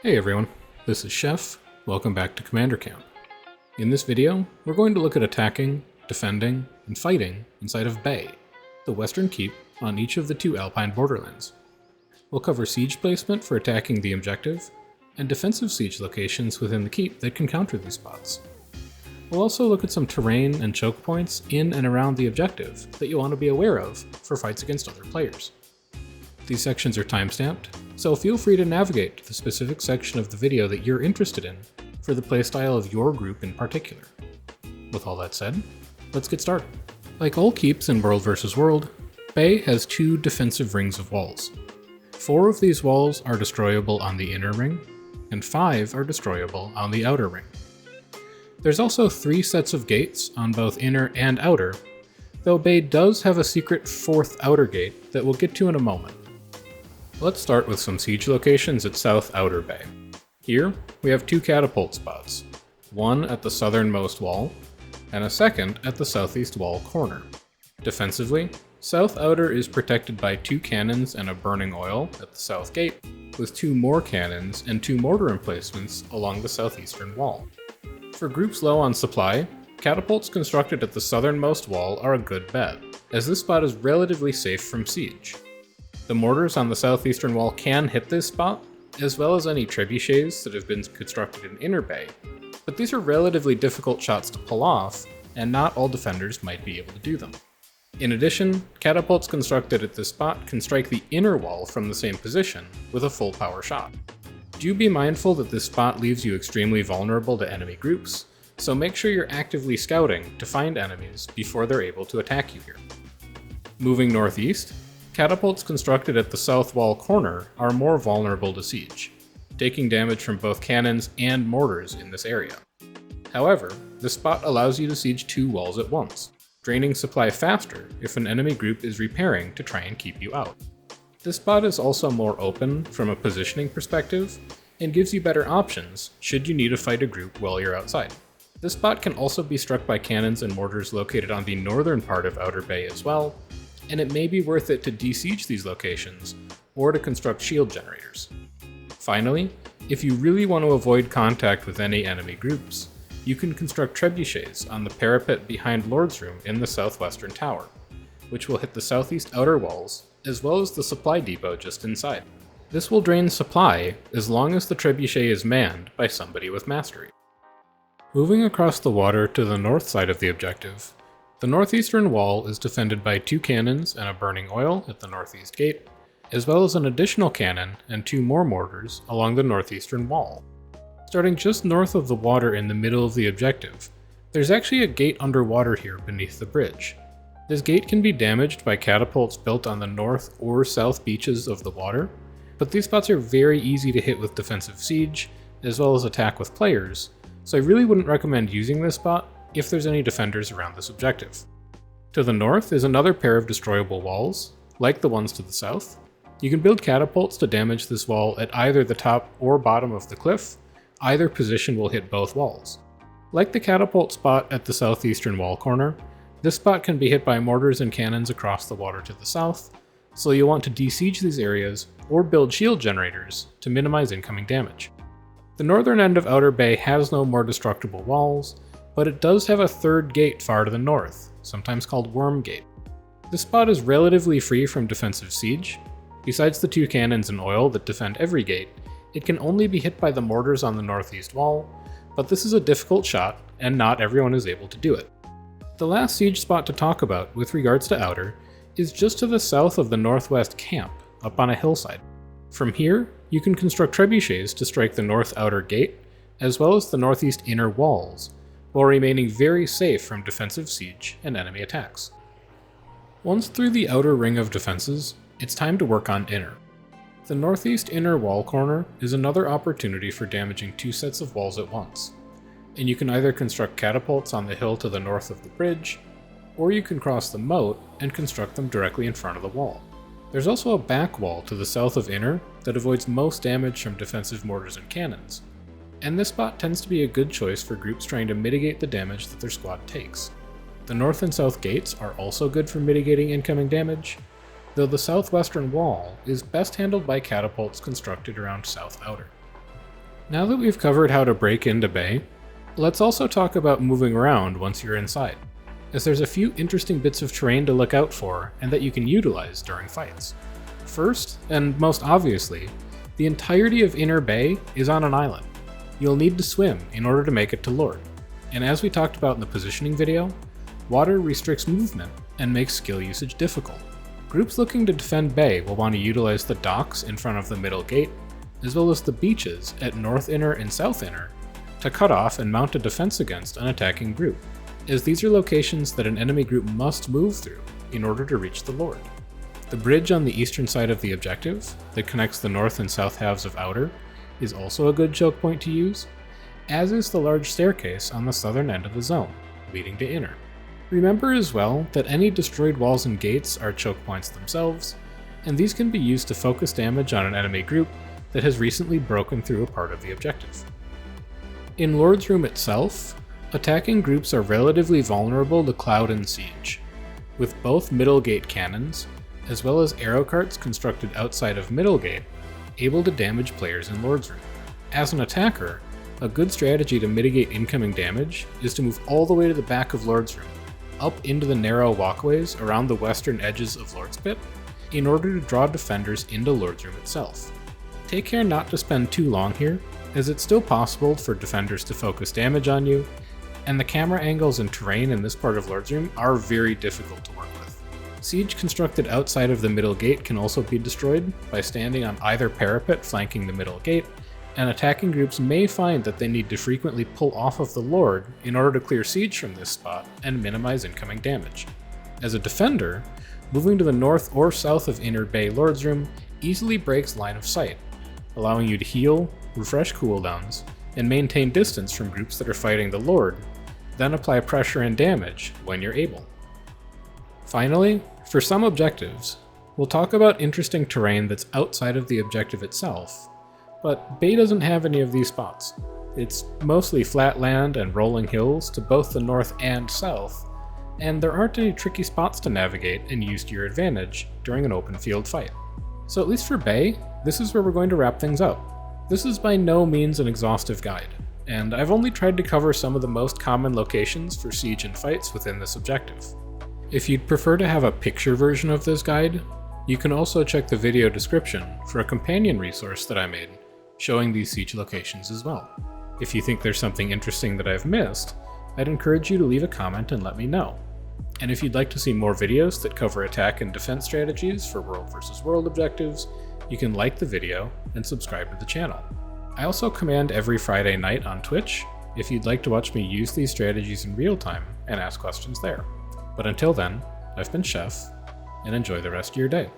Hey everyone, this is Chef. Welcome back to Commander Camp. In this video, we're going to look at attacking, defending, and fighting inside of Bay, the western keep on each of the two Alpine borderlands. We'll cover siege placement for attacking the objective, and defensive siege locations within the keep that can counter these spots. We'll also look at some terrain and choke points in and around the objective that you'll want to be aware of for fights against other players. These sections are timestamped, so feel free to navigate to the specific section of the video that you're interested in for the playstyle of your group in particular. With all that said, let's get started. Like all keeps in World vs. World, Bay has two defensive rings of walls. 4 of these walls are destroyable on the inner ring, and 5 are destroyable on the outer ring. There's also 3 sets of gates on both inner and outer, though Bay does have a secret 4th outer gate that we'll get to in a moment. Let's start with some siege locations at South Outer Bay. Here, we have 2 catapult spots, one at the southernmost wall, and a second at the southeast wall corner. Defensively, South Outer is protected by 2 cannons and a burning oil at the south gate, with 2 more cannons and 2 mortar emplacements along the southeastern wall. For groups low on supply, catapults constructed at the southernmost wall are a good bet, as this spot is relatively safe from siege. The mortars on the southeastern wall can hit this spot, as well as any trebuchets that have been constructed in Inner Bay, but these are relatively difficult shots to pull off, and not all defenders might be able to do them. In addition, catapults constructed at this spot can strike the inner wall from the same position with a full power shot. Do be mindful that this spot leaves you extremely vulnerable to enemy groups, so make sure you're actively scouting to find enemies before they're able to attack you here. Moving northeast, catapults constructed at the south wall corner are more vulnerable to siege, taking damage from both cannons and mortars in this area. However, this spot allows you to siege 2 walls at once, draining supply faster if an enemy group is repairing to try and keep you out. This spot is also more open from a positioning perspective, and gives you better options should you need to fight a group while you're outside. This spot can also be struck by cannons and mortars located on the northern part of Outer Bay as well, and it may be worth it to de-siege these locations, or to construct shield generators. Finally, if you really want to avoid contact with any enemy groups, you can construct trebuchets on the parapet behind Lord's Room in the southwestern tower, which will hit the southeast outer walls, as well as the supply depot just inside. This will drain supply as long as the trebuchet is manned by somebody with mastery. Moving across the water to the north side of the objective, the northeastern wall is defended by 2 cannons and a burning oil at the northeast gate, as well as an additional cannon and 2 more mortars along the northeastern wall. Starting just north of the water in the middle of the objective, there's actually a gate underwater here beneath the bridge. This gate can be damaged by catapults built on the north or south beaches of the water, but these spots are very easy to hit with defensive siege, as well as attack with players, so I really wouldn't recommend using this spot if there's any defenders around this objective. To the north is another pair of destroyable walls, like the ones to the south. You can build catapults to damage this wall at either the top or bottom of the cliff. Either position will hit both walls. Like the catapult spot at the southeastern wall corner, this spot can be hit by mortars and cannons across the water to the south, so you'll want to de-siege these areas or build shield generators to minimize incoming damage. The northern end of Outer Bay has no more destructible walls, but it does have a 3rd gate far to the north, sometimes called Worm Gate. This spot is relatively free from defensive siege. Besides the 2 cannons and oil that defend every gate, it can only be hit by the mortars on the northeast wall, but this is a difficult shot, and not everyone is able to do it. The last siege spot to talk about with regards to Outer is just to the south of the northwest camp, up on a hillside. From here, you can construct trebuchets to strike the north outer gate, as well as the northeast inner walls, while remaining very safe from defensive siege and enemy attacks. Once through the outer ring of defenses, it's time to work on inner. The northeast inner wall corner is another opportunity for damaging 2 sets of walls at once, and you can either construct catapults on the hill to the north of the bridge, or you can cross the moat and construct them directly in front of the wall. There's also a back wall to the south of inner that avoids most damage from defensive mortars and cannons, and this spot tends to be a good choice for groups trying to mitigate the damage that their squad takes. The north and south gates are also good for mitigating incoming damage, though the southwestern wall is best handled by catapults constructed around South Outer. Now that we've covered how to break into Bay, let's also talk about moving around once you're inside, as there's a few interesting bits of terrain to look out for and that you can utilize during fights. First, and most obviously, the entirety of Inner Bay is on an island. You'll need to swim in order to make it to Lord, and as we talked about in the positioning video, water restricts movement and makes skill usage difficult. Groups looking to defend Bay will want to utilize the docks in front of the middle gate, as well as the beaches at North Inner and South Inner, to cut off and mount a defense against an attacking group, as these are locations that an enemy group must move through in order to reach the Lord. The bridge on the eastern side of the objective, that connects the north and south halves of Outer, is also a good choke point to use, as is the large staircase on the southern end of the zone, leading to Inner. Remember as well that any destroyed walls and gates are choke points themselves, and these can be used to focus damage on an enemy group that has recently broken through a part of the objective. In Lord's Room itself, attacking groups are relatively vulnerable to Cloud and Siege, with both middle gate cannons, as well as arrow carts constructed outside of middle gate, able to damage players in Lord's Room. As an attacker, a good strategy to mitigate incoming damage is to move all the way to the back of Lord's Room, up into the narrow walkways around the western edges of Lord's Pit, in order to draw defenders into Lord's Room itself. Take care not to spend too long here, as it's still possible for defenders to focus damage on you, and the camera angles and terrain in this part of Lord's Room are very difficult to work with. Siege constructed outside of the middle gate can also be destroyed by standing on either parapet flanking the middle gate, and attacking groups may find that they need to frequently pull off of the Lord in order to clear siege from this spot and minimize incoming damage. As a defender, moving to the north or south of Inner Bay Lord's Room easily breaks line of sight, allowing you to heal, refresh cooldowns, and maintain distance from groups that are fighting the Lord, then apply pressure and damage when you're able. Finally, for some objectives, we'll talk about interesting terrain that's outside of the objective itself, but Bay doesn't have any of these spots. It's mostly flat land and rolling hills to both the north and south, and there aren't any tricky spots to navigate and use to your advantage during an open field fight. So at least for Bay, this is where we're going to wrap things up. This is by no means an exhaustive guide, and I've only tried to cover some of the most common locations for siege and fights within this objective. If you'd prefer to have a picture version of this guide, you can also check the video description for a companion resource that I made, showing these siege locations as well. If you think there's something interesting that I've missed, I'd encourage you to leave a comment and let me know. And if you'd like to see more videos that cover attack and defense strategies for world versus world objectives, you can like the video and subscribe to the channel. I also command every Friday night on Twitch if you'd like to watch me use these strategies in real time and ask questions there. But until then, I've been Chef, and enjoy the rest of your day.